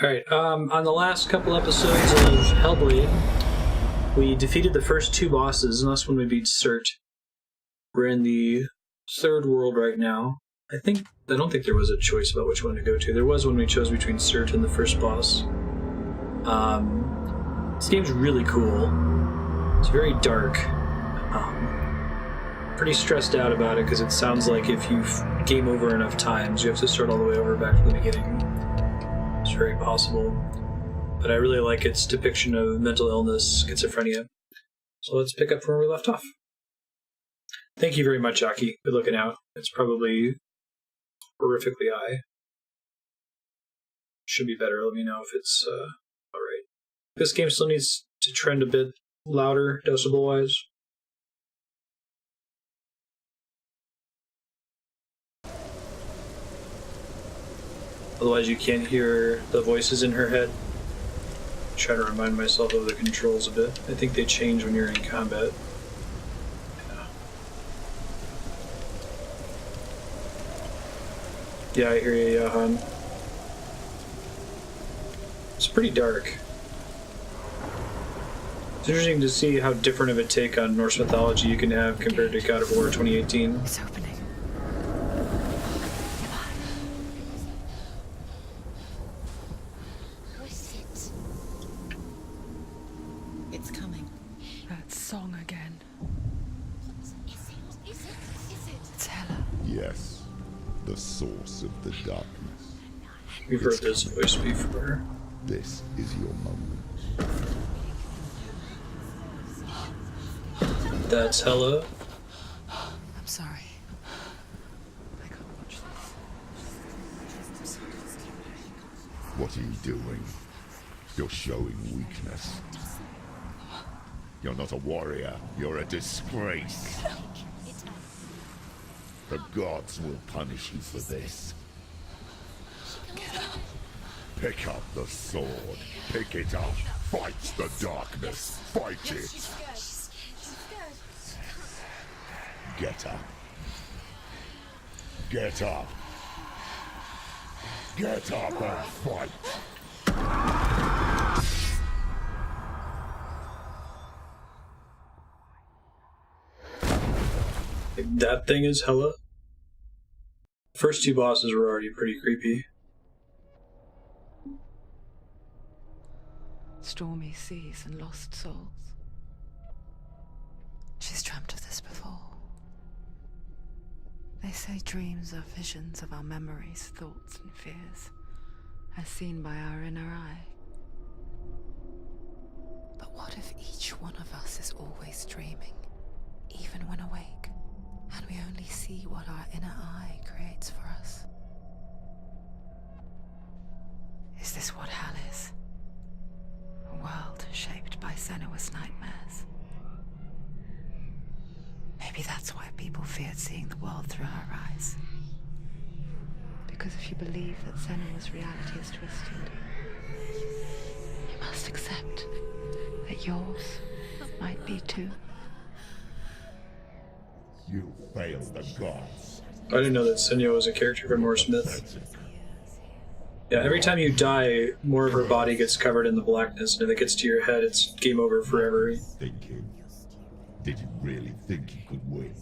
Alright, on the last couple episodes of Hellblade, we defeated the first two bosses, and that's when we beat Cert. We're in the third world right now. I don't think there was a choice about which one to go to. There was when we chose between Cert and the first boss. This game's really cool. It's very dark. Pretty stressed out about it because it sounds like if you've game over enough times, you have to start all the way over back to the beginning. It's very possible. But I really like its depiction of mental illness, schizophrenia. So let's pick up from where we left off. Thank you very much, Aki. Good looking out. It's probably horrifically high. Should be better. Let me know if it's alright. This game still needs to trend a bit louder, decibel-wise. Otherwise you can't hear the voices in her head. Try to remind myself of the controls a bit. I think they change when you're in combat. Yeah, I hear you, Johan. It's pretty dark. It's interesting to see how different of a take on Norse mythology you can have compared to God of War 2018. It's opening. It's coming. That song again. Is it? It's Hella. Yes, the source of the darkness. We've heard this voice before. This is your moment. That's Hella. I'm sorry. I can't watch this. What are you doing? You're showing weakness. You're not a warrior. You're a disgrace. The gods will punish you for this. Get up. Pick up the sword. Pick it up. Fight the darkness. Fight it. Get up. Get up. Get up and fight. That thing is Hella. First two bosses were already pretty creepy. Stormy seas and lost souls. She's dreamt of this before. They say dreams are visions of our memories, thoughts and fears, as seen by our inner eye. But what if each one of us is always dreaming, even when awake, and we only see what our inner eye creates for us? Is this what hell is? A world shaped by Senua's nightmares. Maybe that's why people feared seeing the world through her eyes. Because if you believe that Senua's reality is twisted, you must accept that yours might be too. You failed the gods. I didn't know that Senua was a character from Norse myth. Yeah, every time you die, more of her body gets covered in the blackness, and if it gets to your head, it's game over forever. Thinking. Did you really think you could win?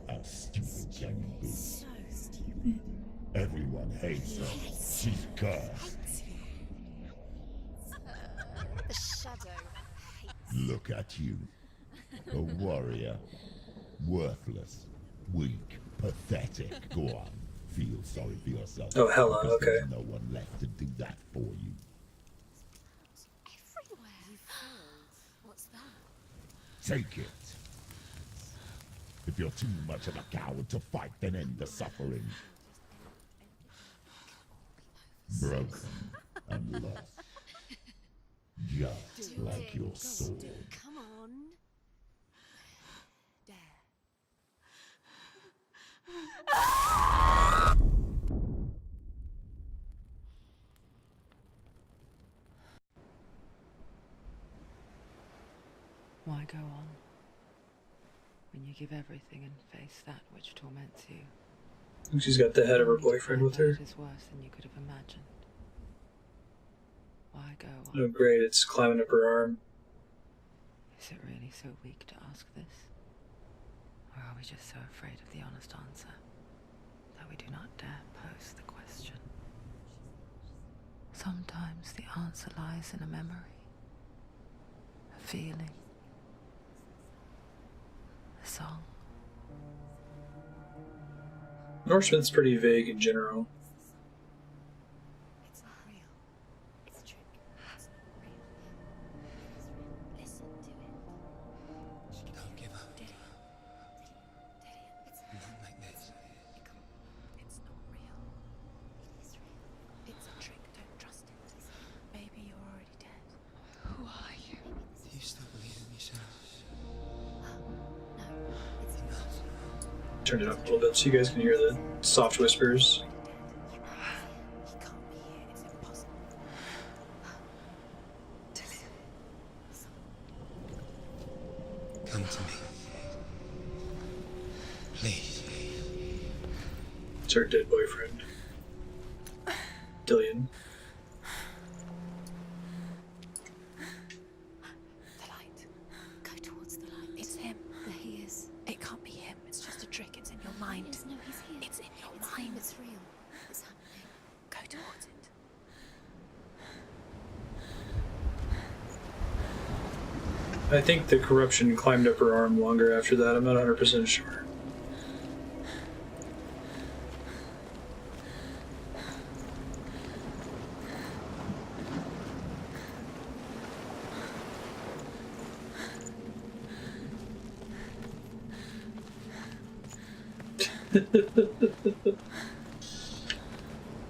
How stupid can you be? So stupid. Everyone hates her. She's cursed. The shadow hates. Look at you. A warrior. Worthless. Weak. Pathetic. Go on. Feel sorry for yourself. Oh, Hella, because okay. there's no one left to do that for you. Everywhere. What's that? Take it. If you're too much of a coward to fight, then end the suffering. Broken and lost. Just like your sword. Come on. Dare. Why go on when you give everything and face that which torments you? She's got the head of her boyfriend with her. It is worse than you could have imagined. go Oh, on? great, it's climbing up her arm. Is it really so weak to ask this? Or are we just so afraid of the honest answer that we do not dare pose the question? Sometimes the answer lies in a memory, a feeling, a song. Norseman's pretty vague in general. It's not real. It's a trick. It's not real. It is real. Listen to it. Don't give up. Did it? It's Not like this. It's not real. It is real. It's a trick. Don't trust it. Maybe you're already dead. Who are you? Do you still believe in yourself? No, it's not. Turn it up a little bit so you guys can hear the soft whispers. He can't be here. It's impossible. Come to me. Please. It's her dead boyfriend. Dillion. The light. Go towards the light. It's him. There he is. It can't be him. It's just a trick. It's in your mind. No, he's here. It's in your mind. It's real. It's happening. Go towards it. I think the corruption climbed up her arm longer after that. I'm not 100% sure.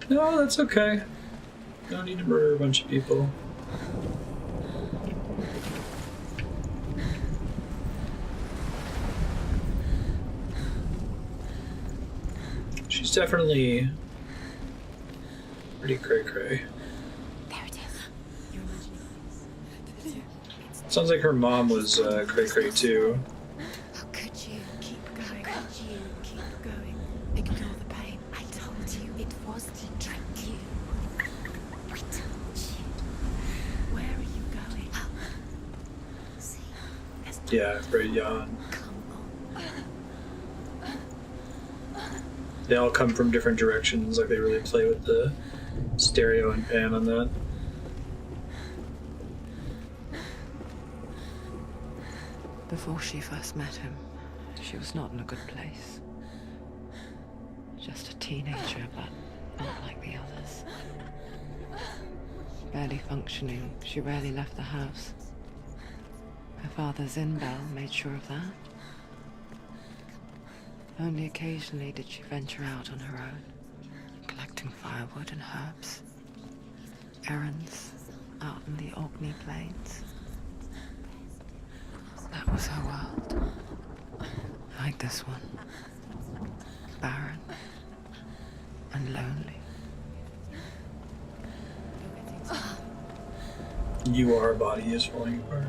No, that's okay. No need to murder a bunch of people. She's definitely pretty cray-cray. There it is. You're imagining this. Sounds like her mom was cray-cray too. How could you keep going? How could you keep going? Ignore the pain. I told you it was to trick you. I told you. Where are you going? See, there's no Yeah, right, yawn. come on. They all come from different directions, like they really play with the stereo and pan on that. Before she first met him, she was not in a good place. Just a teenager, but not like the others. Barely functioning, she rarely left the house. Her father's in-bell made sure of that. Only occasionally did she venture out on her own, collecting firewood and herbs. Errands out in the Orkney Plains. That was her world. Like this one. Barren and lonely. You are body is falling apart.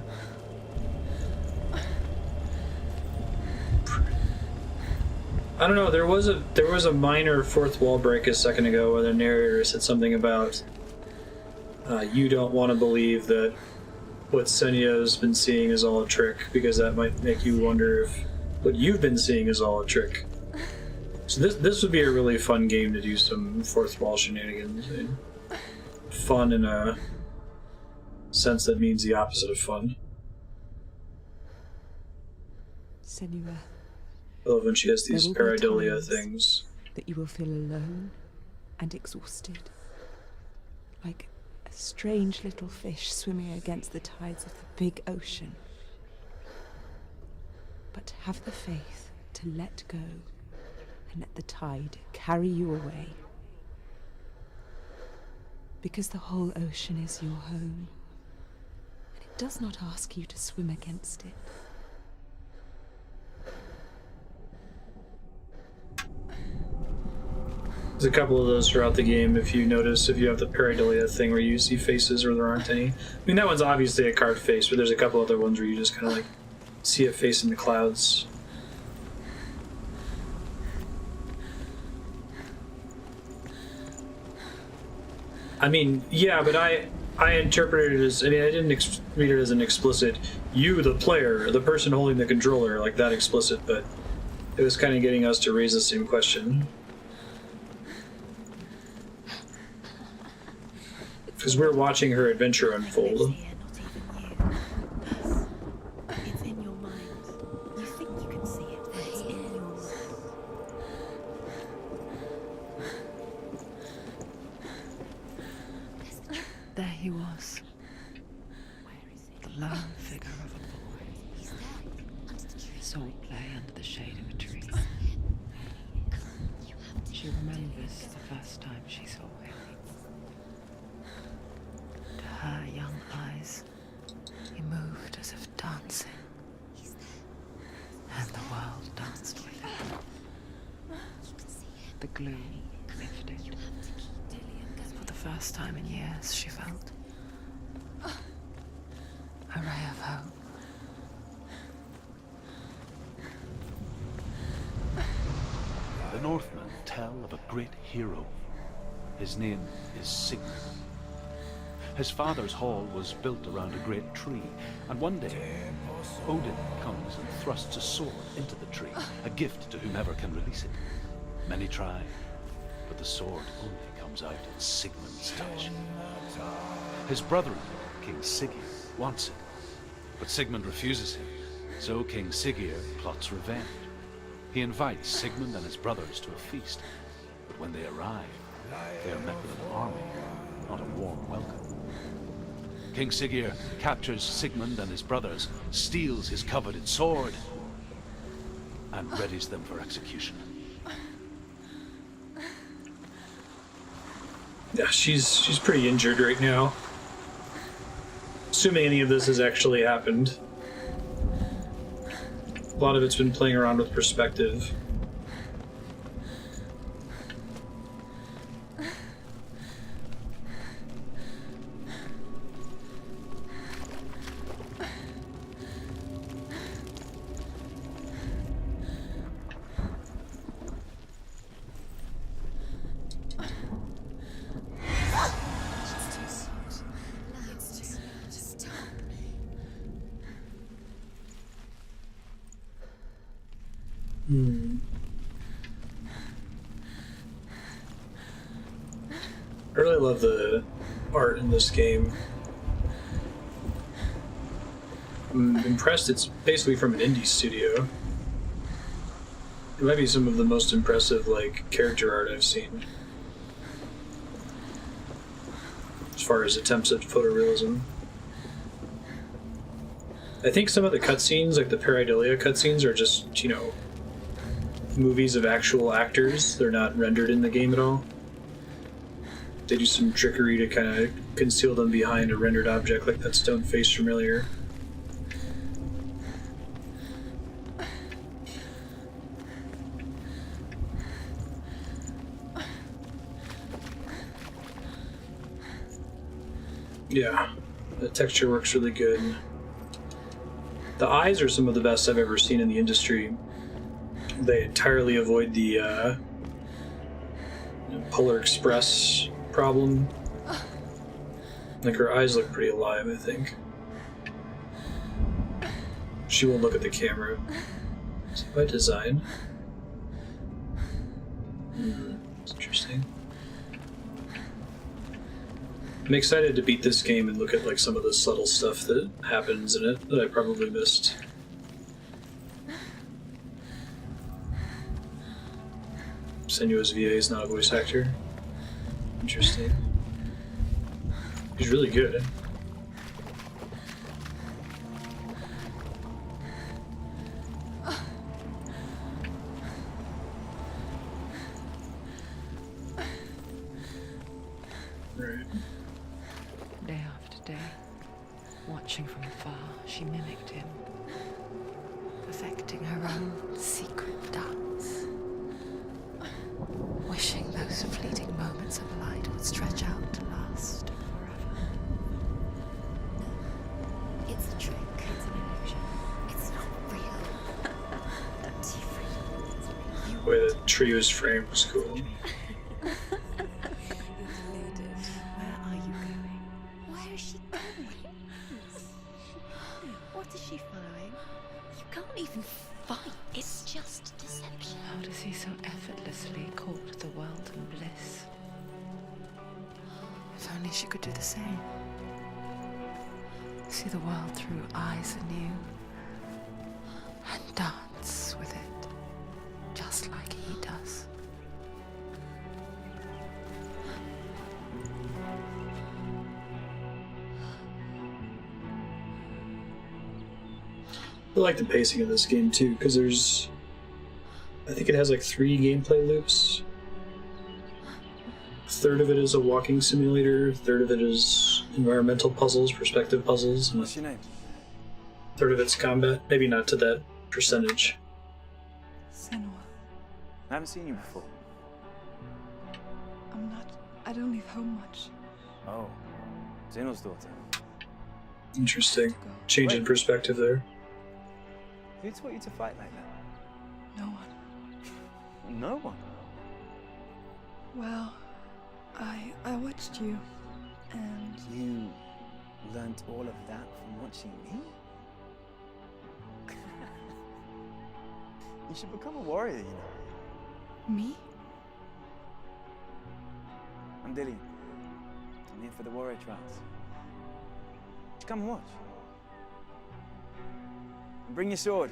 I don't know. There was a minor fourth wall break a second ago where the narrator said something about you don't want to believe that what Senua's been seeing is all a trick, because that might make you wonder if what you've been seeing is all a trick. So this would be a really fun game to do some fourth wall shenanigans. Fun in a sense that means the opposite of fun. Senua, I love when she has these There will be pareidolia times things. that you will feel alone and exhausted. Like a strange little fish swimming against the tides of the big ocean. But have the faith to let go and let the tide carry you away. Because the whole ocean is your home, and it does not ask you to swim against it. There's a couple of those throughout the game. If you notice, if you have the pareidolia thing where you see faces or there aren't any. I mean, that one's obviously a carved face, but there's a couple other ones where you just kind of like see a face in the clouds. I mean, yeah, but I interpreted it as, I mean, I didn't read it as an explicit, you, the player, the person holding the controller, like that explicit, but it was kind of getting us to raise the same question. Because we're watching her adventure unfold. Here, not even you. It's in your mind. You think you can see it, but it's in your mind. There he was, Where is it? the lone figure of a boy. He's there, under the tree. Sword play under the shade of a tree. You have to She remembers the first time she saw him. To her young eyes, he moved as if dancing, and the world danced with him. The gloom lifted. For the first time in years, she felt a ray of hope. The Northmen tell of a great hero. His name is Sigmund. His father's hall was built around a great tree, and one day Odin comes and thrusts a sword into the tree, a gift to whomever can release it. Many try, but the sword only comes out at Sigmund's touch. His brother-in-law, King Siggeir, wants it, but Sigmund refuses him, so King Siggeir plots revenge. He invites Sigmund and his brothers to a feast, but when they arrive, they are met with an army, not a warm welcome. King Siggeir captures Sigmund and his brothers, steals his coveted sword, and readies them for execution. Yeah, she's pretty injured right now. Assuming any of this has actually happened. A lot of it's been playing around with perspective. I really love the art in this game. I'm impressed it's basically from an indie studio. It might be some of the most impressive, like, character art I've seen. As far as attempts at photorealism. I think some of the cutscenes, like the Pareidolia cutscenes, are just, you know, movies of actual actors. They're not rendered in the game at all. They do some trickery to kind of conceal them behind a rendered object, like that stone face from earlier. Yeah, the texture works really good. The eyes are some of the best I've ever seen in the industry. They entirely avoid the Polar Express problem. Like, her eyes look pretty alive, I think. She won't look at the camera. Is it by design? It's interesting. I'm excited to beat this game and look at like some of the subtle stuff that happens in it that I probably missed. Senua's VA is not a voice actor. Interesting. He's really good. Right. Day after day, watching from afar, she mimicked him, perfecting her own secret dance, wishing those fleeting moments of light would stretch out to last forever. It's a trick. It's an illusion. It's not real. Don't you freak? The way the tree was framed was cool. Where are you going? Where What is she following? You can't even fight. It's just deception. How does he so effortlessly court the world and bliss? If only she could do the same. See the world through eyes anew and dance with it, just like he does. I like the pacing of this game too, because I think it has like 3 gameplay loops. A third of it is a walking simulator, a third of it is environmental puzzles, perspective puzzles, and What's your name? a third of it's combat. Maybe not to that percentage. Senua, I haven't seen you before. I don't leave home much. Oh, Zeno's daughter. Interesting. Change in perspective there. Who taught you to fight like that? No one. No one. Well, I watched you, and You learnt all of that from watching me? You should become a warrior, you know. me? I'm Dillian. I'm here for the warrior trials. Just come and watch. And bring your sword.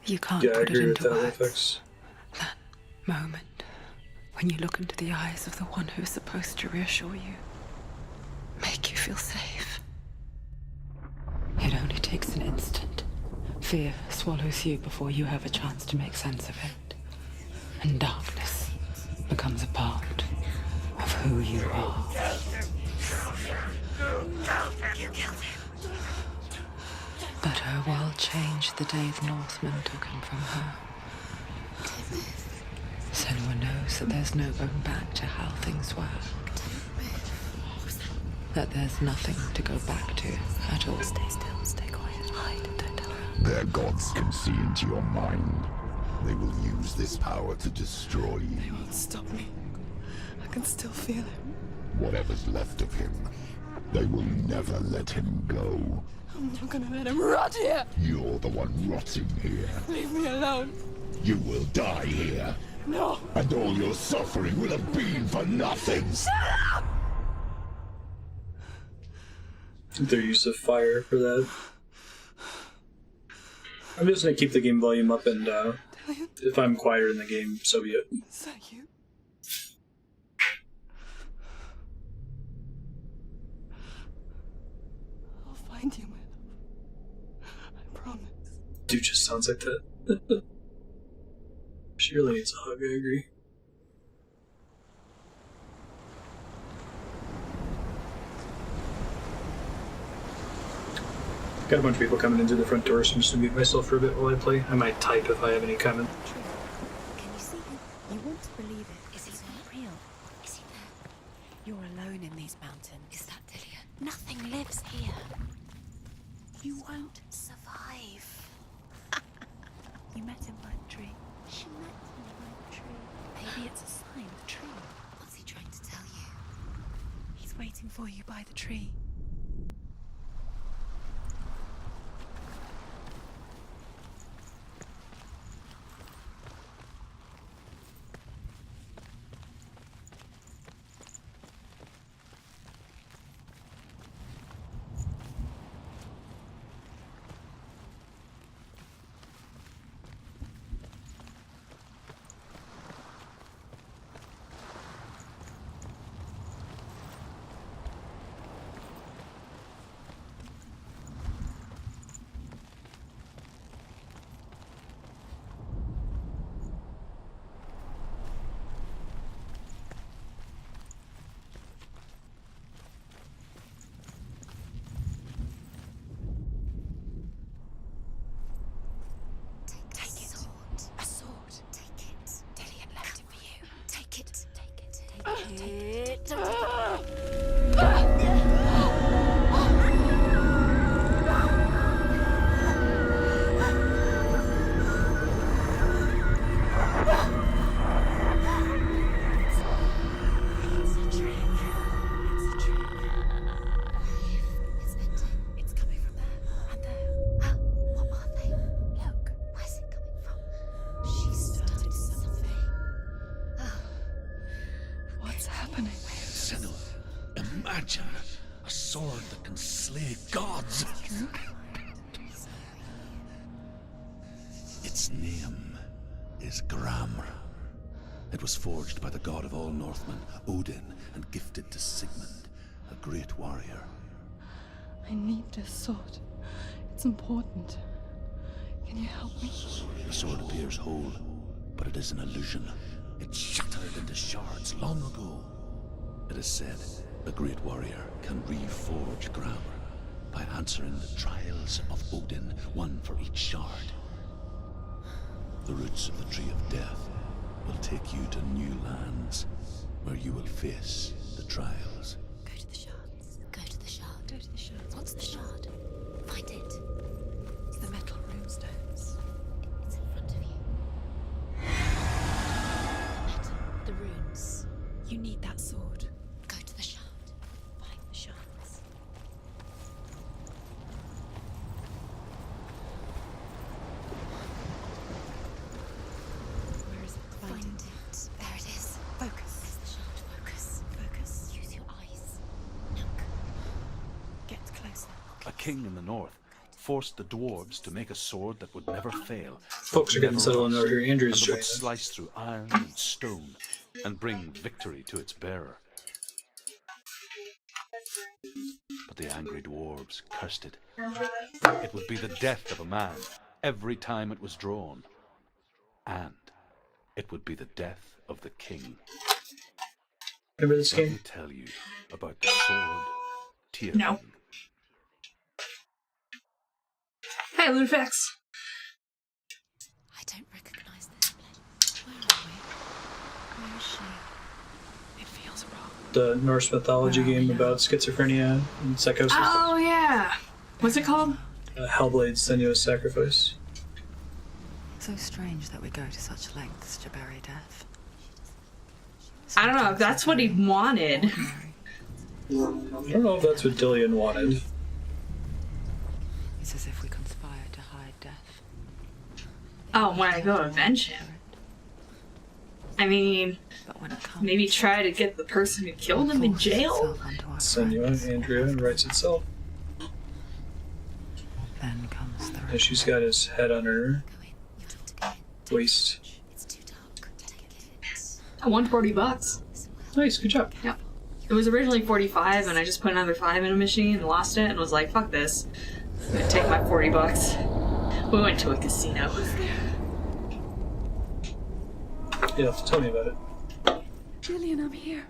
You can't Yeah, I put it agree with into that words. effects. That moment when you look into the eyes of the one who is supposed to reassure you, make you feel safe. It only takes an instant. Fear swallows you before you have a chance to make sense of it. And darkness becomes a part of who you are. You killed him. But her world changed the day the Northmen took him from her. Senua knows that there's no going back to how things were. That there's nothing to go back to at all. Stay still, stay quiet, hide, don't tell her. Their gods can see into your mind. They will use this power to destroy They you. won't stop me. I can still feel him. Whatever's left of him, they will never let him go. I'm not gonna let him rot here. You're the one rotting here. Leave me alone. You will die here. No. And all your suffering will have been for nothing. I think their use of fire for that. I'm just gonna keep the game volume up, and if I'm quieter in the game, so be it. Is that you? I'll find you, my love. I promise. Dude just sounds like that. She really needs a hug, I agree. Got a bunch of people coming into the front door, so I'm just gonna mute myself for a bit while I play. I might type if I have any comment. Can you see him? You want to believe it. Is he not real? Is he there? You're alone in these mountains. Is that Dillian? Nothing lives here. You won't survive. You met him by the tree. She met him by the tree. Maybe it's a sign. The tree. What's he trying to tell you? He's waiting for you by the tree. imagine a sword that can slay gods? Its name is Gramr. It was forged by the god of all Northmen, Odin, and gifted to Sigmund, a great warrior. I need this sword. It's important. Can you help me? The sword appears whole, but it is an illusion. It shattered into shards long ago. It is said a great warrior can reforge Gramr by answering the trials of Odin, one for each shard. The roots of the Tree of Death will take you to new lands where you will face the trials. Go to the shards. Go to the shard. Go to the shards. What's the shard? Find it. It's the metal runestones. It's in front of you. Metal. The runes. You need that sword. Go to the shard. Find the shards. Where is it? Find it. There it is. Focus. There's the shard. Focus. Focus. Use your eyes. Look. Get closer. A king in the north forced the dwarves to make a sword that would never fail. Folks are getting never settled in rust, over here. Andrew's and that joining would us. slice through iron and stone and bring victory to its bearer. But the angry dwarves cursed it. It would be the death of a man every time it was drawn. And it would be the death of the king. Remember this Let me game? tell you about the sword Tyr. No. Hey, Lufax. I don't recognize this place. Where are we? Where is she? It feels wrong. The Norse mythology game about schizophrenia and psychosis. Oh, yeah. What's it called? Hellblade, Senua's Sacrifice. So strange that we go to such lengths to bury death. I don't know if that's what he wanted. I don't know if that's what Dillian wanted. It's as if we conspire to hide death. Oh, when I go avenge him. I mean, But when it comes, maybe try to get the person who killed him in forces jail? itself onto our Senua, friends. Andrea, writes itself. Then comes the And she's got his head on her Go in. You have to go in. waist. It's too dark. Take it. I won $40. Nice, good job. Yep. It was originally 45 and I just put another 5 in a machine and lost it and was like, fuck this. I'm gonna take my $40. We went to a casino. Yeah, tell me about it. Jillian, I'm here.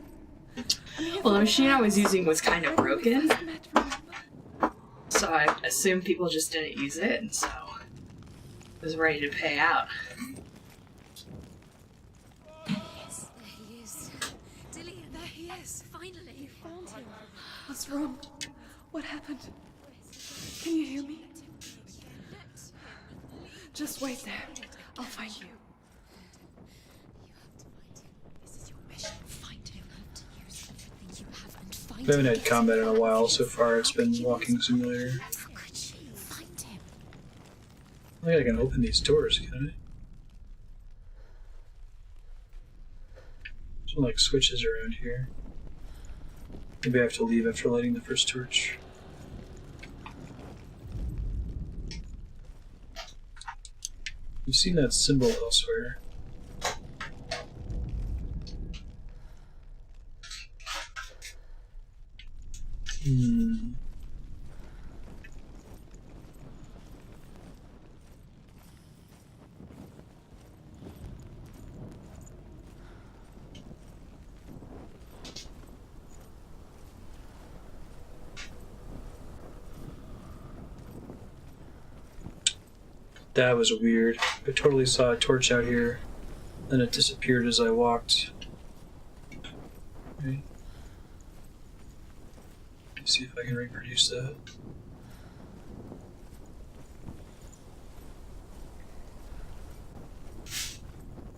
Well, the machine I was using was kind of broken, Met, remember? so I assumed people just didn't use it, and so I was ready to pay out. Yes, there he is. Dillian, there he is. Finally, you found him. What's wrong? What happened? Can you hear me? Just wait there. I'll find you. This is your mission. Find him. To use everything you have and find We haven't him. had combat in a while so far. It's been walking simulator. How could she find him? I think I can open these doors, can I? Some like switches around here. Maybe I have to leave after lighting the first torch. I've seen that symbol elsewhere. That was weird. I totally saw a torch out here, then it disappeared as I walked. Okay. Let's see if I can reproduce that.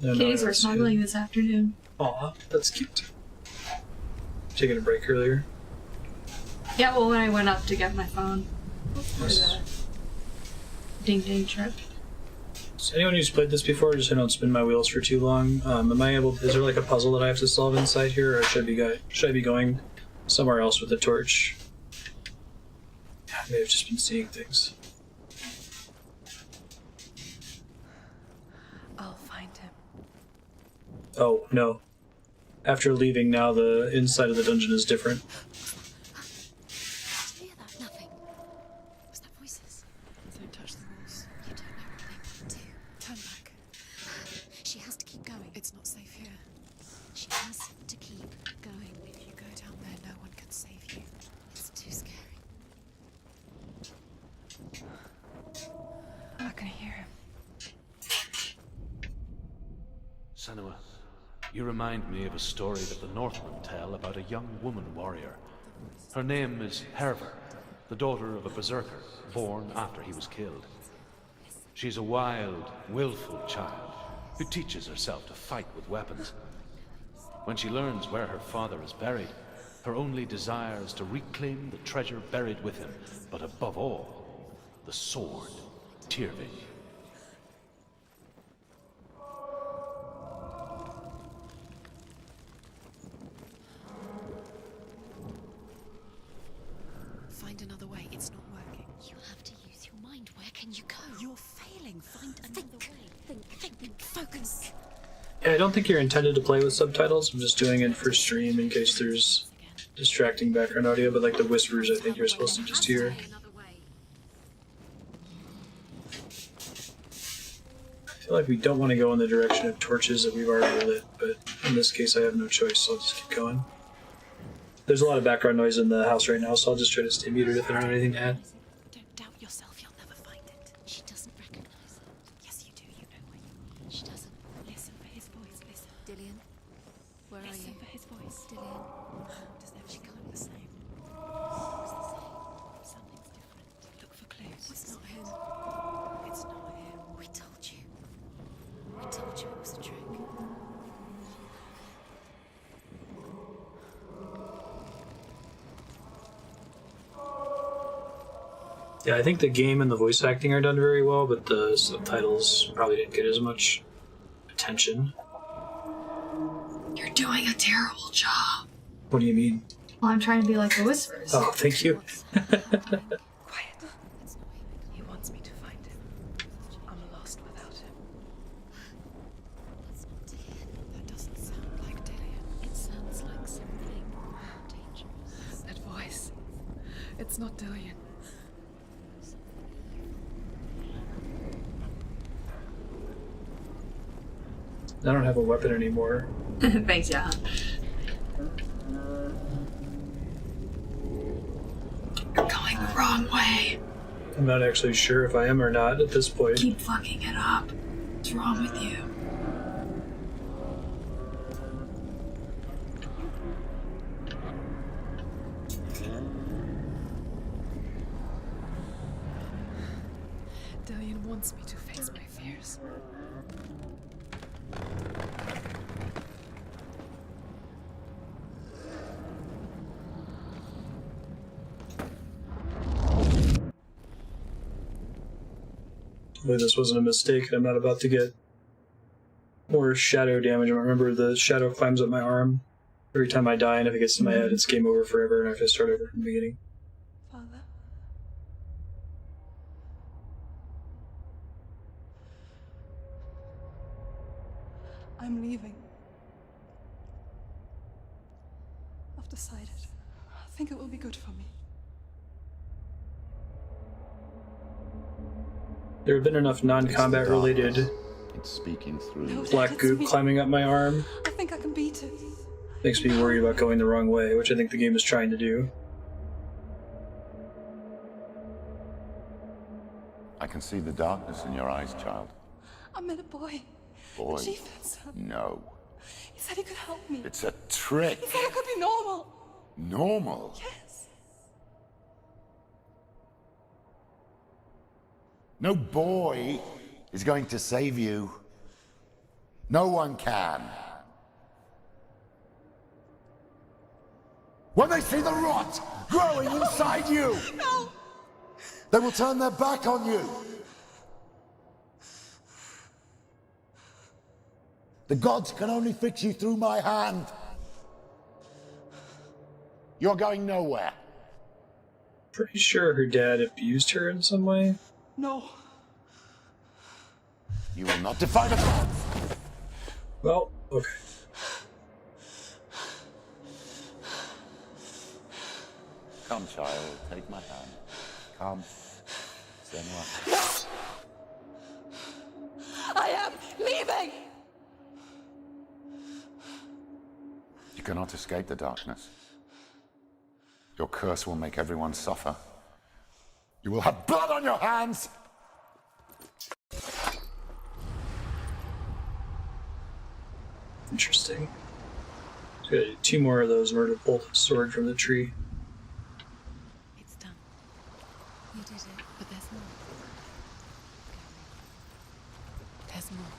No, Kitties I were don't see smuggling it. this afternoon. Aw, that's cute. Taking a break earlier. Yeah, well, when I went up to get my phone for Nice. the ding ding trip. So anyone who's played this before, just so I don't spin my wheels for too long, am I able? Is there like a puzzle that I have to solve inside here, or should I be going somewhere else with a torch. I may have just been seeing things. I'll find him. Oh, no. After leaving now, the inside of the dungeon is different. Did you hear that? Nothing. Was that voices? Don't touch the walls. You don't know what they might do. Turn back. She has to keep going. It's not safe here. She has to keep going. If you go down there, no one can save you. It's too scary. I can hear him. Senua, you remind me of a story that the Northmen tell about a young woman warrior. Her name is Herver, the daughter of a berserker, born after he was killed. She's a wild, willful child who teaches herself to fight with weapons. When she learns where her father is buried, her only desire is to reclaim the treasure buried with him, but above all, the sword, Tyrving. Find another way. It's not working. You have to use your mind. Where can you go? You're failing. Find another way. Think. Focus. Yeah, I don't think you're intended to play with subtitles. I'm just doing it for stream in case there's distracting background audio, but like the whispers, I think you're supposed to just hear. I feel like we don't want to go in the direction of torches that we've already lit, but in this case I have no choice, so I'll just keep going. There's a lot of background noise in the house right now, so I'll just try to stay muted if I don't have anything to add. Don't doubt yourself. You'll never find it. She doesn't recognize it. Yes, you do. You know where you are. She doesn't. Listen for his voice. Listen. Dillian, where are you? Listen for his voice. Dillian. Does everything look the same? Looks the same. Something's different. Look for clues. It's not him. It's not him. We told you. We told you it was a trick. Yeah, I think the game and the voice acting are done very well, but the subtitles probably didn't get as much attention. You're doing a terrible job. What do you mean? Well, I'm trying to be like the whispers. Oh, thank you. Quiet. He wants me to find him. I'm lost without him. That's not Dillian. That doesn't sound like Dillian. It sounds like something dangerous. That voice. It's not Dillian. I don't have a weapon anymore. Thanks, yeah. You're going the wrong way. I'm not actually sure if I am or not at this point. Keep fucking it up. What's wrong with you? Dillian wants me to face my fears. Hopefully this wasn't a mistake and I'm not about to get more shadow damage. I remember the shadow climbs up my arm every time I die, and if it gets to my head, it's game over forever and I have to start over from the beginning. Father? I'm leaving. I've decided. I think it will be good for me. There have been enough non-combat related It's speaking through. black goop climbing up my arm. I think I can beat it. Makes me worried about going the wrong way, which I think the game is trying to do. I can see the darkness in your eyes, child. I met a boy. Boy. The chief had some. No. He said he could help me. It's a trick. He said I could be normal. Normal. Yes. No boy is going to save you. No one can. When they see the rot growing inside you, No. they will turn their back on you. The gods can only fix you through my hand. You're going nowhere. Pretty sure her dad abused her in some way. No. You will not defy the gods. Well, okay. Come, child, take my hand. Come. Senua. I am leaving! You cannot escape the darkness. Your curse will make everyone suffer. You will have blood on your hands! Interesting. Got 2 more of those in order to pull the sword from the tree. It's done. You did it, but there's more. There's more.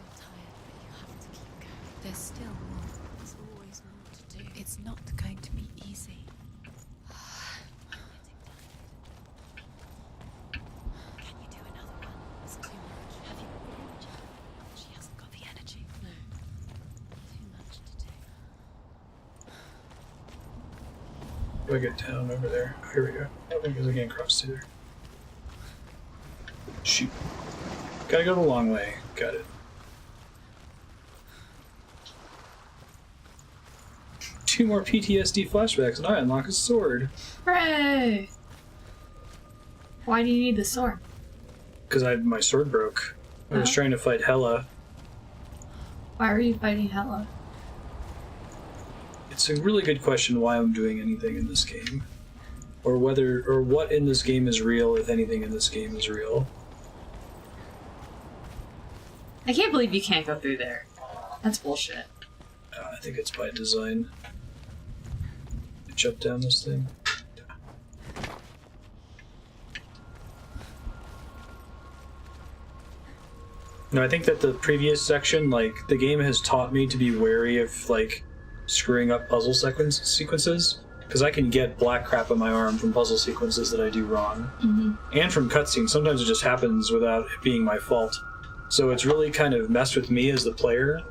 You're tired, but you have to keep going. There's still more. There's always more to do. It's not going to be easy. Can you do another one? It's too much. Have you got the energy? She hasn't got the energy. No. Too much to do. Do I get down over there? Oh, here we go. Oh, because I can't cross through there. Shoot. Gotta go the long way. Got it. 2 more PTSD flashbacks and I unlock a sword. Hooray! Why do you need the sword? Because my sword broke. I was trying to fight Hela. Why are you fighting Hela? It's a really good question why I'm doing anything in this game. Or what in this game is real, if anything in this game is real. I can't believe you can't go through there. That's bullshit. I think it's by design. Jump down this thing. No, I think that the previous section, like, the game has taught me to be wary of, like, screwing up puzzle sequences. Because I can get black crap on my arm from puzzle sequences that I do wrong. Mm-hmm. And from cutscenes. Sometimes it just happens without it being my fault. So it's really kind of messed with me as the player.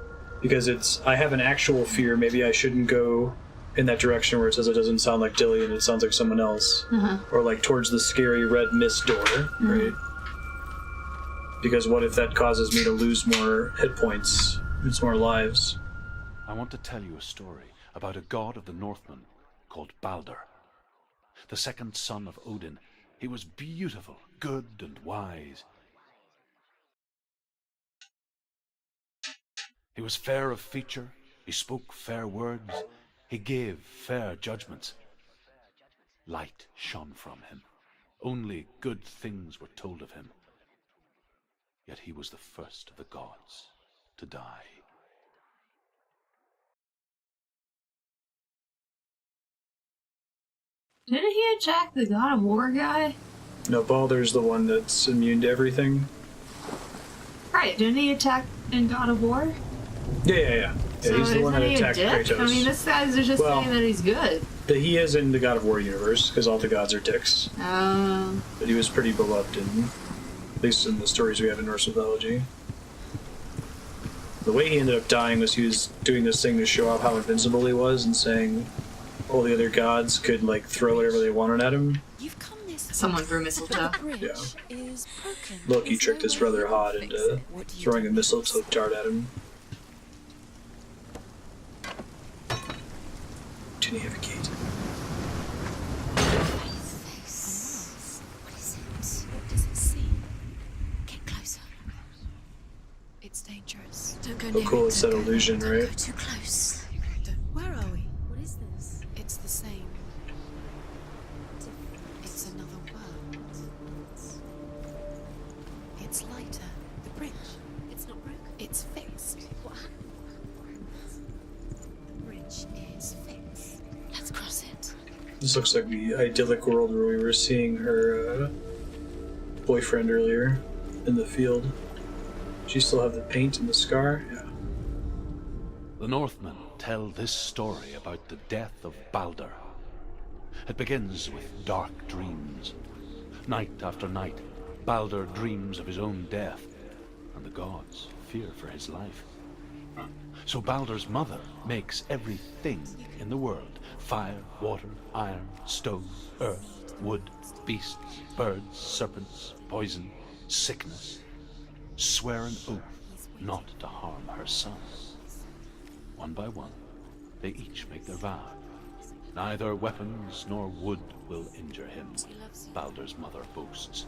Because I have an actual fear, maybe I shouldn't go in that direction where it says it doesn't sound like Dilly and it sounds like someone else. Or like towards the scary red mist door, right? Because what if that causes me to lose more hit points, lose more lives? I want to tell you a story about a god of the Northmen called Balder. The second son of Odin. He was beautiful, good and wise. He was fair of feature, he spoke fair words, he gave fair judgments. Light shone from him. Only good things were told of him. Yet he was the first of the gods to die. Didn't he attack the God of War guy? No, Baldur's the one that's immune to everything. Right, didn't he attack in God of War? Yeah, So he's the one that isn't he a attacked dick? Kratos. I mean, this guy's just saying that he's good. But he is in the God of War universe, because all the gods are dicks. But he was pretty beloved, at least in the stories we have in Norse mythology. The way he ended up dying was he was doing this thing to show off how invincible he was and saying all the other gods could, like, throw whatever they wanted at him. You've come this Someone threw mistletoe. Yeah. is broken. Loki Is tricked there his a brother way Hod to fix into it? What do you throwing do? a mistletoe dart at him. Didn't he have a gate? Face. What is it? What does it see? Get closer. It's dangerous. Don't go near Oh cool, it. it's that illusion, Don't right? go too close. Where are we? What is this? It's the same. It's another world. It's lighter. The bridge. It's not broken. It's fixed. What happened? The bridge is fixed. Let's cross it. This looks like the idyllic world where we were seeing her boyfriend earlier in the field. She still have the paint and the scar? Yeah. The Northmen tell this story about the death of Balder. It begins with dark dreams. Night after night, Balder dreams of his own death, and the gods fear for his life. So Baldur's mother makes everything in the world: fire, water, iron, stone, earth, wood, beasts, birds, serpents, poison, sickness. Swear an oath not to harm her son. One by one, they each make their vow. Neither weapons nor wood will injure him, Baldur's mother boasts.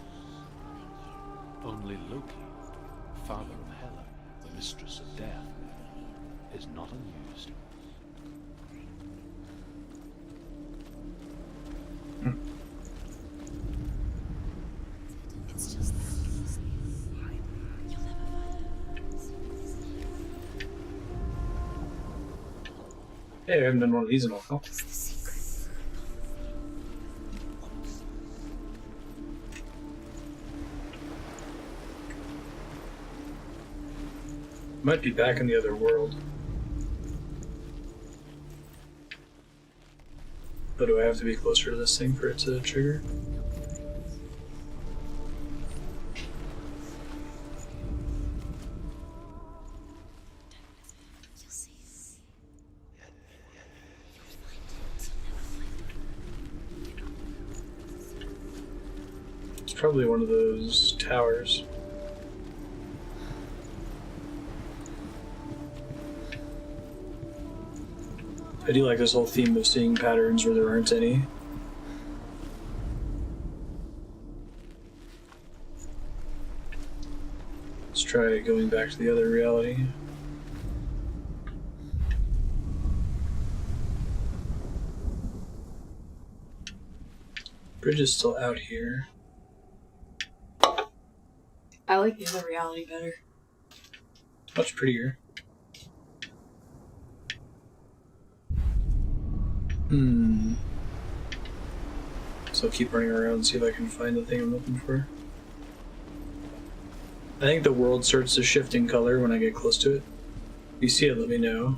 Only Loki, father of Hela, mistress of death, is not amused. It's just that. You'll never find Hey, I haven't done one of these in a while. It's the secret. Might be back in the other world. But do I have to be closer to this thing for it to trigger? You'll see. It's probably one of those towers. I do like this whole theme of seeing patterns where there aren't any. Let's try going back to the other reality. Bridge is still out here. I like the other reality better. Much prettier. So I'll keep running around and see if I can find the thing I'm looking for. I think the world starts to shift in color when I get close to it. If you see it, let me know.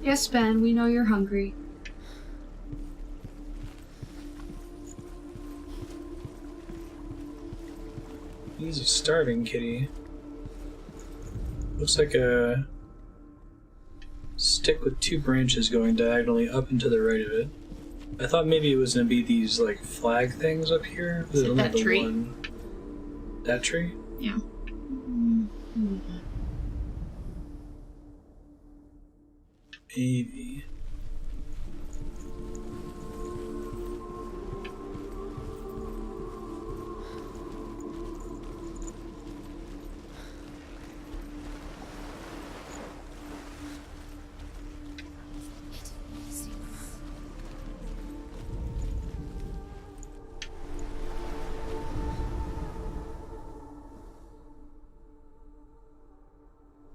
Yes, Ben, we know you're hungry. He's a starving kitty. Looks like a stick with two branches going diagonally up and to the right of it. I thought maybe it was gonna be these like flag things up here. Is it Only that the tree? one. That tree? Yeah. Maybe.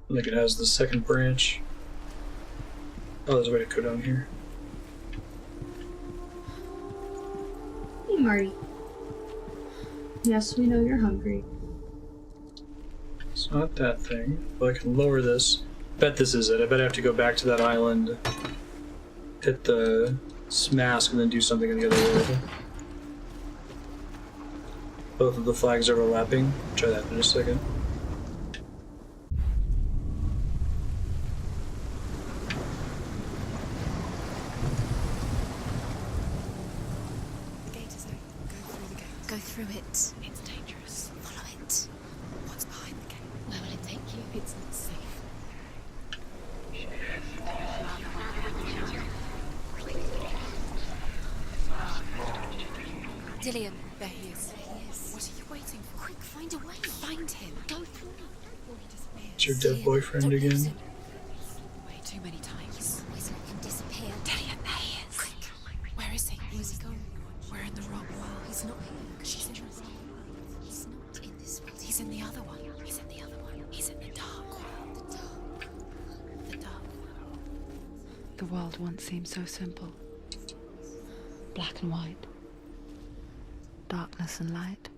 Like it has the second branch. Oh, there's a way to go down here. Hey, Marty. Yes, we know you're hungry. It's not that thing. But I can lower this. Bet this is it. I bet I have to go back to that island, hit the mask, and then do something in the other world. Both of the flags overlapping. Try that in a second. The gate is open. Go through the gate. Go through it. It's dangerous. Follow it. What's behind the gate? Where will it take you? It's not safe. Dillian, there he is. What are you waiting for? Quick, find a way. Find him. Go through. Before he disappears. It's your dead boyfriend Don't lose again. him. Way too many times. Always let him disappear. Dillian, there he is. Quick. Where is he? Where's he gone? We're in the wrong world. He's not here. She's in the wrong world. He's not in this world. He's in the other one. He's in the other one. He's in the dark world. The dark. The dark world. The world once seemed so simple. Black and white. Darkness and light.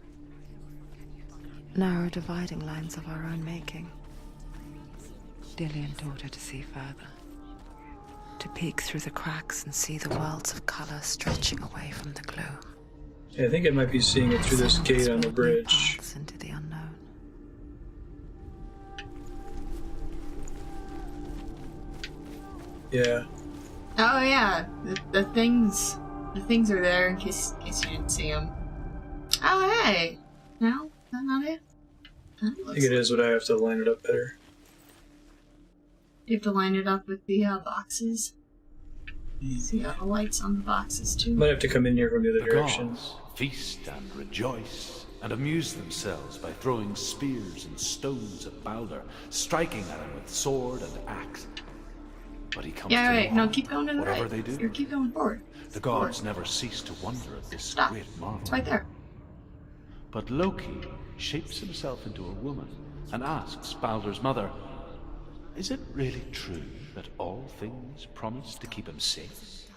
Narrow dividing lines of our own making. Dillian taught her to see further. To to peek through the cracks and see the worlds of color stretching away from the gloom. Yeah, I think I might be seeing it through this gate on the bridge. Paths into the unknown. Yeah. Oh yeah, the things are there in case you didn't see them. Oh hey, no, that's not it. I think it is, but I have to line it up better. You have to line it up with the boxes. See all the lights on the boxes too. Might have to come in here from the other The direction. gods feast and rejoice and amuse themselves by throwing spears and stones at Balder, striking at him with sword and axe. But he comes Yeah, to right. no No, harm, keep going to the whatever right. they do. You keep going forward. The gods never cease to wonder at this Stop. great marvel. It's right there. But Loki shapes himself into a woman and asks Balder's mother, "Is it really true that all things promise to keep him safe?"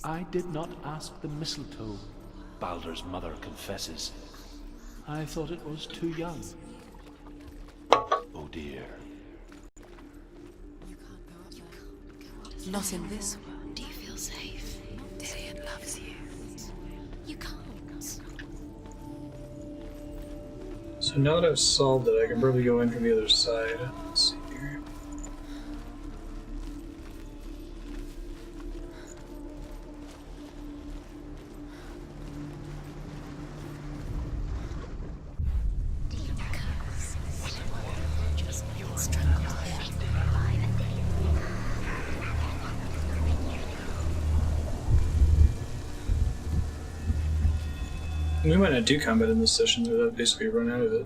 "I did not ask the mistletoe," Balder's mother confesses. "I thought it was too young." Oh dear. Not in this world. Do you feel safe? Dillian loves you. You can't. So now that I've solved it, I can probably go in from the other side. Let's see here. We might not do combat in this session, so that basically run out of it.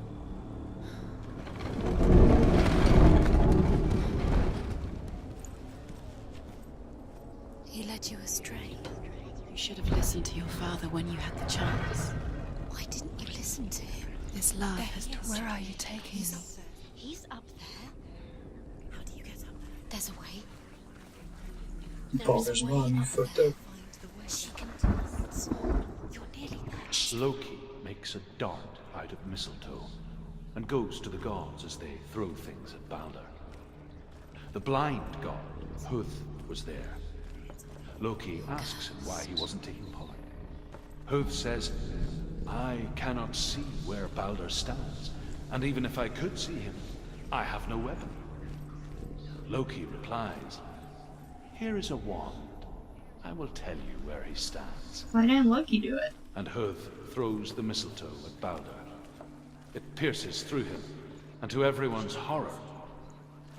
He led you astray. You should have listened to your father when you had the chance. Why didn't you listen to him? This love has taught Where you. are you taking me? He's up there. How do you get up there? There's a way. Balder's mom, you fucked up. She can dance. You're nearly there. Loki makes a dart out of mistletoe and goes to the gods as they throw things at Balder. The blind god, Huth, was there. Loki asks him why he wasn't taking part. Huth says, "I cannot see where Balder stands, and even if I could see him, I have no weapon." Loki replies, "Here is a wand. I will tell you where he stands." Why didn't Loki do it? And Huth throws the mistletoe at Balder. It pierces through him, and to everyone's horror,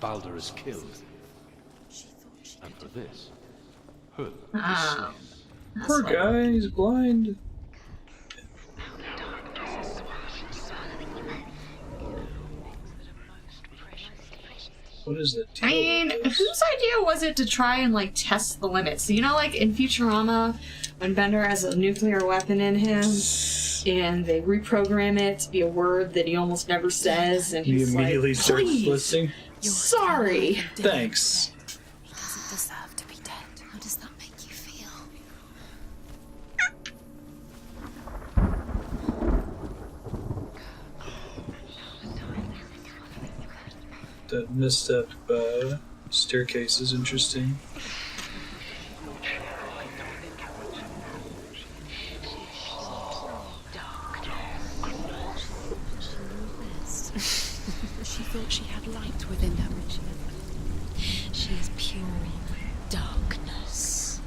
Balder is killed. And for this, Huth is slain. Poor guy, he's blind. What is the deal I mean, with this? whose idea was it to try and like test the limits? You know, like in Futurama, when Bender has a nuclear weapon in him, and they reprogram it to be a word that he almost never says, and He he's immediately like, starts "Please, listing. sorry." Thanks. He doesn't deserve to be dead. How does that make you feel? That misstep staircase is interesting. She thought she had light within her, Richard. She is pure darkness.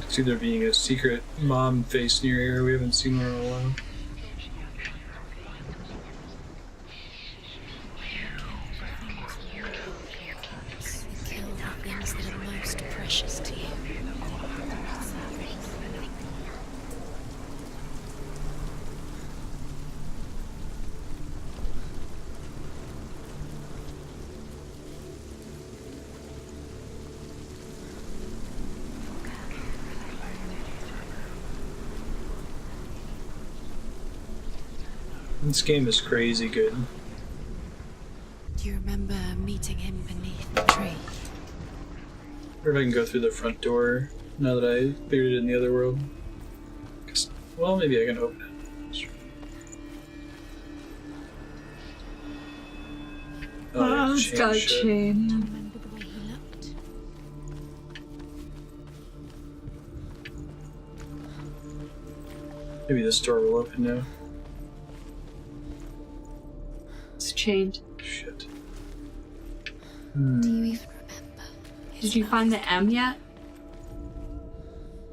See there being a secret mom face near here. We haven't seen her in a while. Kill the things that are most precious to you. This game is crazy good. Do you remember meeting him beneath the tree? I wonder if I can go through the front door now that I cleared it in the other world. 'Cause, well, maybe I can open it. Oh, it's got a shit. chain. Remember the way he looked? Maybe this door will open now. It's chained. Shit. Do you even remember? Did you find the M yet?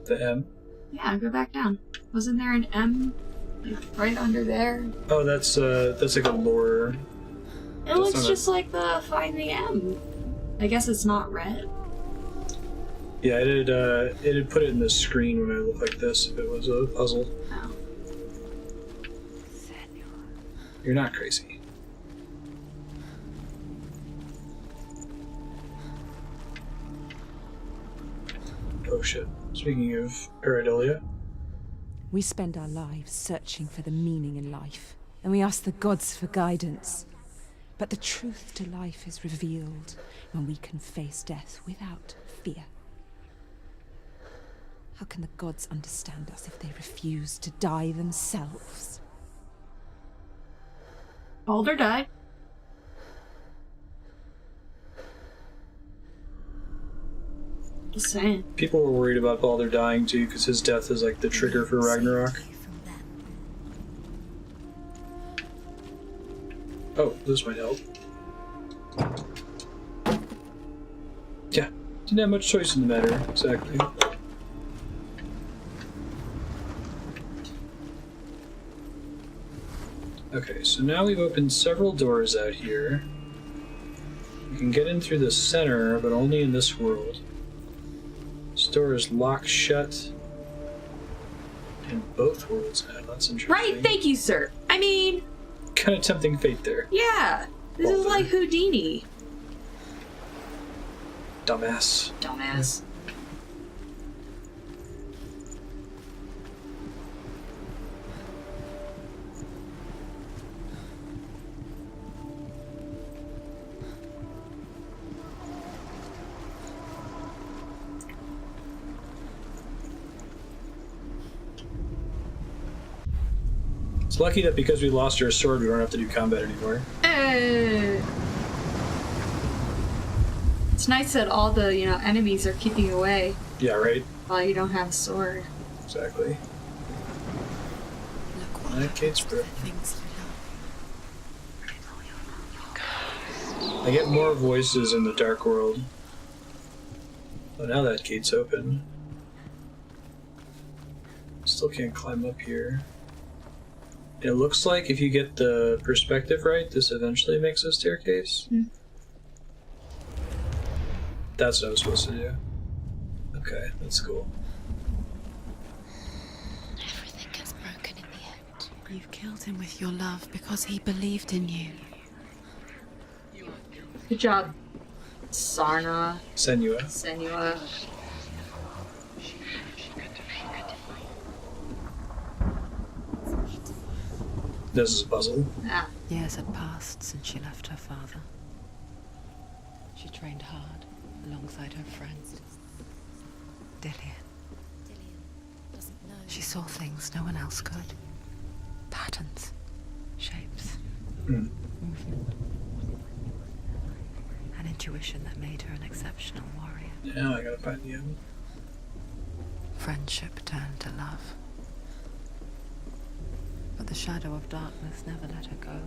The M? Yeah, go back down. Wasn't there an M? Like, right under there? Oh, that's like a lore. It looks not a- just like the Find the M. I guess it's not red. Yeah, it'd put it in the screen when I look like this if it was a puzzle. Oh. You're not crazy. Oh shit. Speaking of pareidolia, We spend our lives searching for the meaning in life, and we ask the gods for guidance. But the truth to life is revealed when we can face death without fear. How can the gods understand us if they refuse to die themselves? Baldur died. Just saying. people were worried about Baldur dying too because his death is like the trigger for Ragnarok. Oh, this might help. Yeah, didn't have much choice in the matter, exactly. Okay, so now we've opened several doors out here. We can get in through the center, but only in this world. This door is locked shut in both worlds now. That's interesting. Right, thank you, sir. I mean, Kind of tempting fate there. yeah. This is Baldur. like Houdini. Dumbass. Dumbass. It's lucky that because we lost our sword, we don't have to do combat anymore. It's nice that all the, enemies are keeping away Yeah, right? while you don't have a sword. Exactly. Look what That gate's broken. things you love. I get more voices in the Dark World. Oh, now that gate's open. Still can't climb up here. It looks like if you get the perspective right, this eventually makes a staircase. Hmm. That's what I was supposed to do. Okay, that's cool. Everything gets broken in the end. You killed him with your love because he believed in you. Good job, Senua. Senua. This is a puzzle. Ah, Years had passed since she left her father. She trained hard alongside her friends. Dillian. Doesn't know. She saw things no one else could. Patterns, shapes, Hmm. movement. An intuition that made her an exceptional warrior. Now I gotta find the end. Friendship turned to love. But the shadow of darkness never let her go.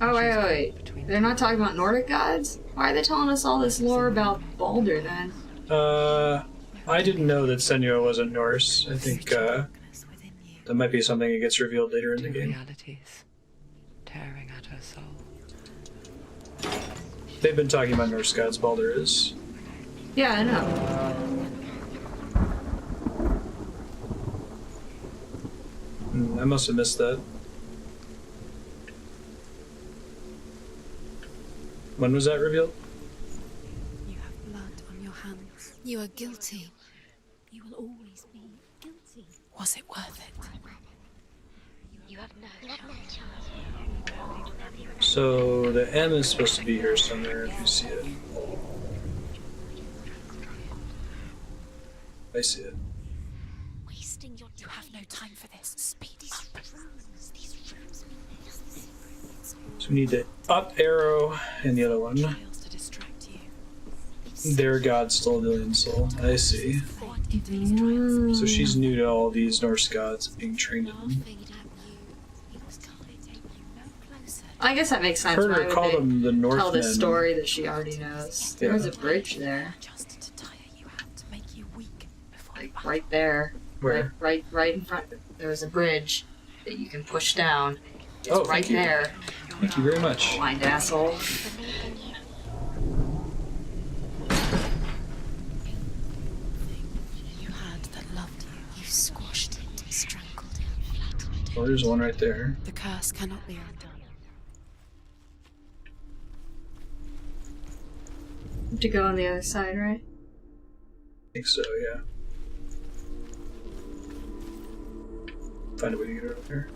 Oh, She was caught wait. between They're not talking about Nordic gods? Why are they telling us all this lore about Baldur then? I didn't know that Senua wasn't Norse. I think, Darkness within you. that might be something that gets revealed later in the two game. realities, tearing at her soul. They've been talking about Norse gods. Baldur is. Yeah, I know. I must have missed that. When was that revealed? You have blood on your hands. You are guilty. You will always be guilty. Was it worth it? You have no choice. So the M is supposed to be here somewhere if you see it. I see it. Wasting your time. You have no time for this. Speed up. These rooms mean nothing. So we need the up arrow and the other one. Trials to distract you. Their god stole Dillian's soul. I see. So she's new to all these Norse gods being trained in them. I guess that makes sense. Heard Why her would call they them the Northmen. tell this story that she already knows? Yeah. There's a bridge there. Just to tire you out, to make you weak before you Like right there. Where? Right in front. There's a bridge that you can push down. It's Oh, right thank you. there. Thank you very much. Blind asshole. You had that loved you. You squashed it, strangled it, flattened Well, there's one right there. it. The curse cannot be undone. To go on the other side, right? I think so, yeah. Find a way to get her up there.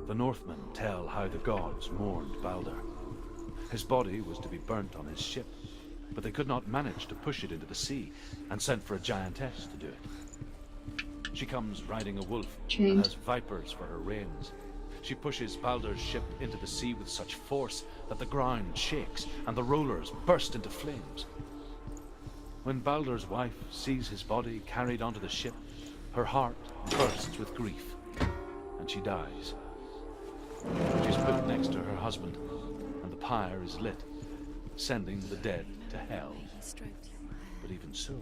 The Northmen tell how the gods mourned Balder. His body was to be burnt on his ship, but they could not manage to push it into the sea, and sent for a giantess to do it. She comes riding a wolf and has vipers for her reins. She pushes Balder's ship into the sea with such force that the ground shakes and the rollers burst into flames. When Balder's wife sees his body carried onto the ship, her heart bursts with grief, and she dies. She's put next to her husband, and the pyre is lit, sending the dead to hell. But even so,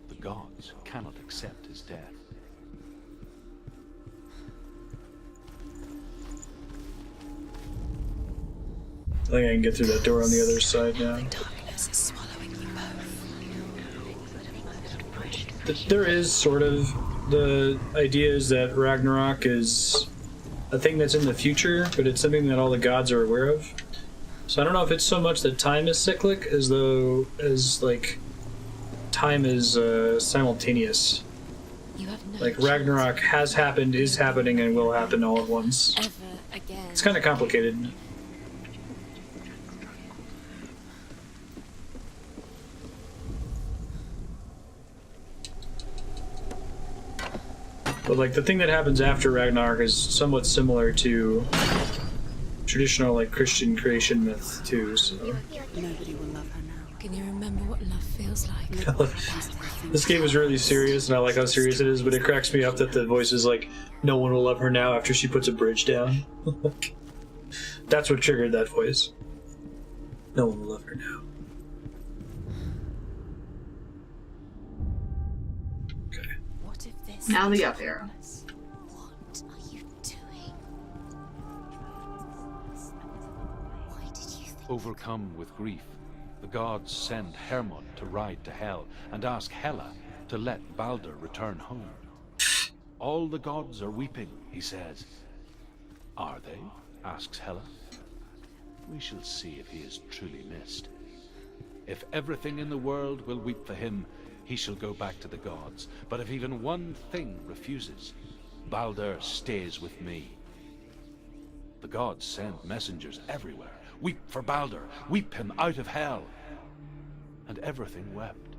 the gods cannot accept his death. I think I can get through that door on the other side now. Darkness is swallowing you both. There is sort of the idea is that Ragnarok is a thing that's in the future, but it's something that all the gods are aware of. So I don't know if it's so much that time is cyclic as like time is simultaneous. You have no Like Ragnarok has happened, is happening, and will happen all at once. ever again. It's kind of complicated. But like the thing that happens after Ragnarok is somewhat similar to traditional like Christian creation myth too. So Nobody will love her now. Can you remember what love feels like? this game is really serious, and I like how serious it is. But it cracks me up that the voice is like, "No one will love her now." After she puts a bridge down, that's what triggered that voice. No one will love her now. What if this Now the is up arrow. darkness? What are you doing? Why did you think Overcome with grief, the gods send Hermod to ride to Hell and ask Hela to let Balder return home. All the gods are weeping, he says. Are they? Asks Hela. We shall see if he is truly missed. If everything in the world will weep for him, he shall go back to the gods. But if even one thing refuses, Balder stays with me. The gods send messengers everywhere. Weep for Balder, weep him out of hell. And everything wept.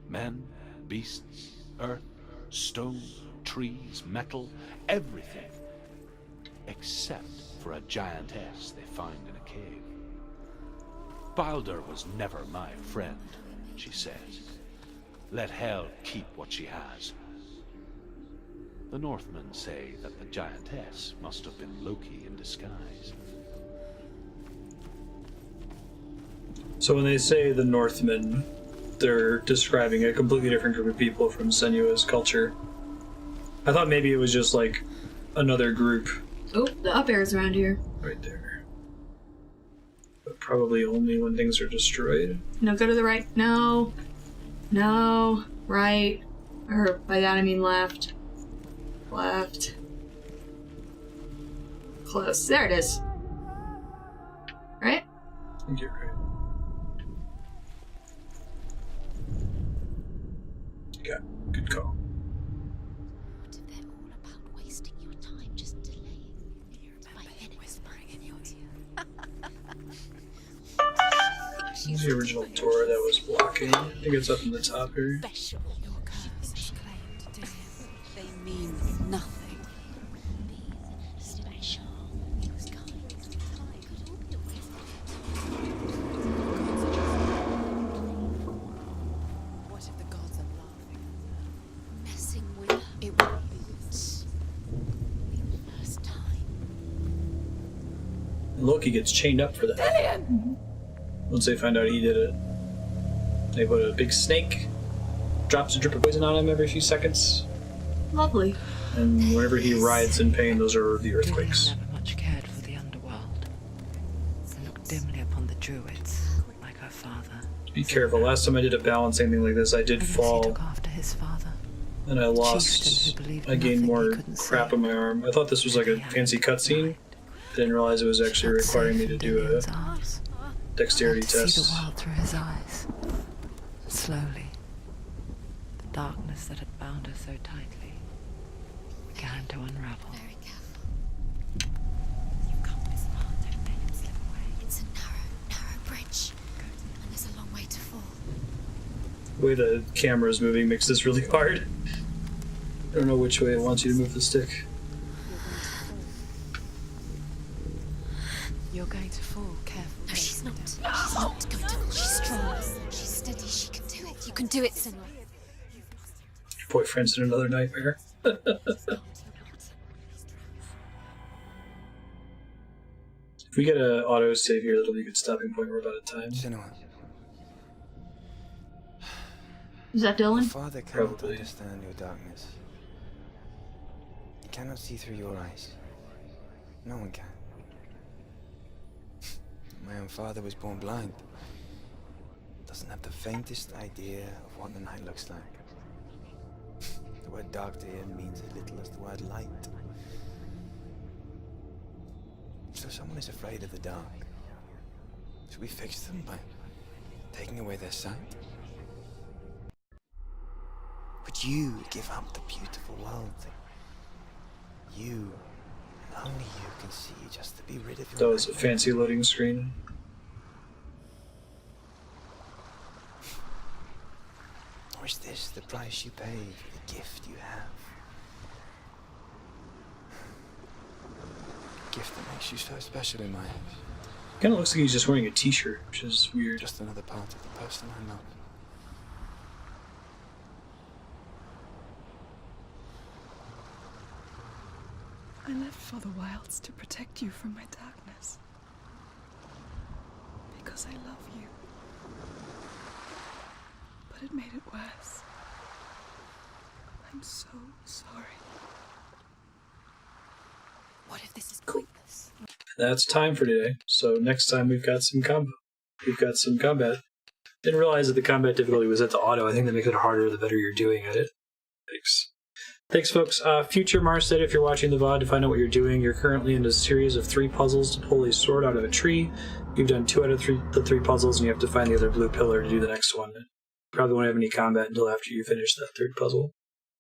Men, beasts, earth, stone, trees, metal, everything. Except for a giantess they find in a cave. Balder was never my friend, she says. Let Hel keep what she has. The Northmen say that the giantess must have been Loki in disguise. So when they say the Northmen, they're describing a completely different group of people from Senua's culture. I thought maybe it was just like another group Oh, the up arrow's around here. right there. But probably only when things are destroyed. No, go to the right. No. No. Right. Or by that I mean left. Left. Close. There it is. Right? I think you're right. Yeah, good call. what if they're all about wasting your time just delaying? You remember him whispering in your ear. The original door that was blocking. I think it's up in the top here. Special. Your curse is claimed, dear. They mean nothing. Special. He was kind. Could all be away. What if the gods are laughing? Messing with her. It would be the first time. And Loki gets chained up for that. Once they find out he did it. They put a big snake, drops a drip of poison on him every few seconds, Lovely. and whenever he writhes in pain, those are the earthquakes. Never much cared for the underworld. And looked dimly upon the druids, like her father. Be careful. Last time I did a balancing thing like this, I did I guess he fall, took after his father. and I lost. I gained more crap on my arm. I thought this was like a fancy cutscene. I didn't realize it was actually requiring me to do a dexterity See the test. world through his eyes. Slowly, the darkness that had bound her so tightly began to unravel. Very careful. You've come this far, don't let him slip away. It's a narrow bridge. And there's a long way to fall. The way the camera is moving makes this really hard. I don't know which way it wants you to move the stick. You're going to fall, careful. No, she's not. She's not going to fall. She's strong. She's steady. She can do it. You can do it, Senua. Your boyfriend's in another nightmare. If we get an auto save here, that'll be a good stopping point. We're about at time. Senua, Is that Dylan? Father cannot Probably. understand your darkness. He cannot see through your eyes. No one can. My own father was born blind. Doesn't have the faintest idea of what the night looks like. The word dark to him means as little as the word light. So someone is afraid of the dark. Should we fix them by taking away their sight? Would you give up the beautiful world that you, and only you, can see just to be rid of your That was a nightmare? fancy loading screen. Or is this the price you pay for the gift you have? A gift that makes you so special in my eyes. Kind of looks like he's just wearing a t-shirt, which is weird. Just another part of the person I love. I left for the wilds to protect you from my darkness. Because I love you. But it made it worse. I'm so sorry. What if this is pointless? That's time for today. So next time we've got some combo. We've got some combat. Didn't realize that the combat difficulty was at the auto. I think that makes it harder the better you're doing at it. Thanks, folks. Future Marstead, if you're watching the VOD to find out what you're doing, you're currently in a series of 3 puzzles to pull a sword out of a tree. You've done 2 out of the 3 puzzles, and you have to find the other blue pillar to do the next one. Probably won't have any combat until after you finish that 3rd puzzle.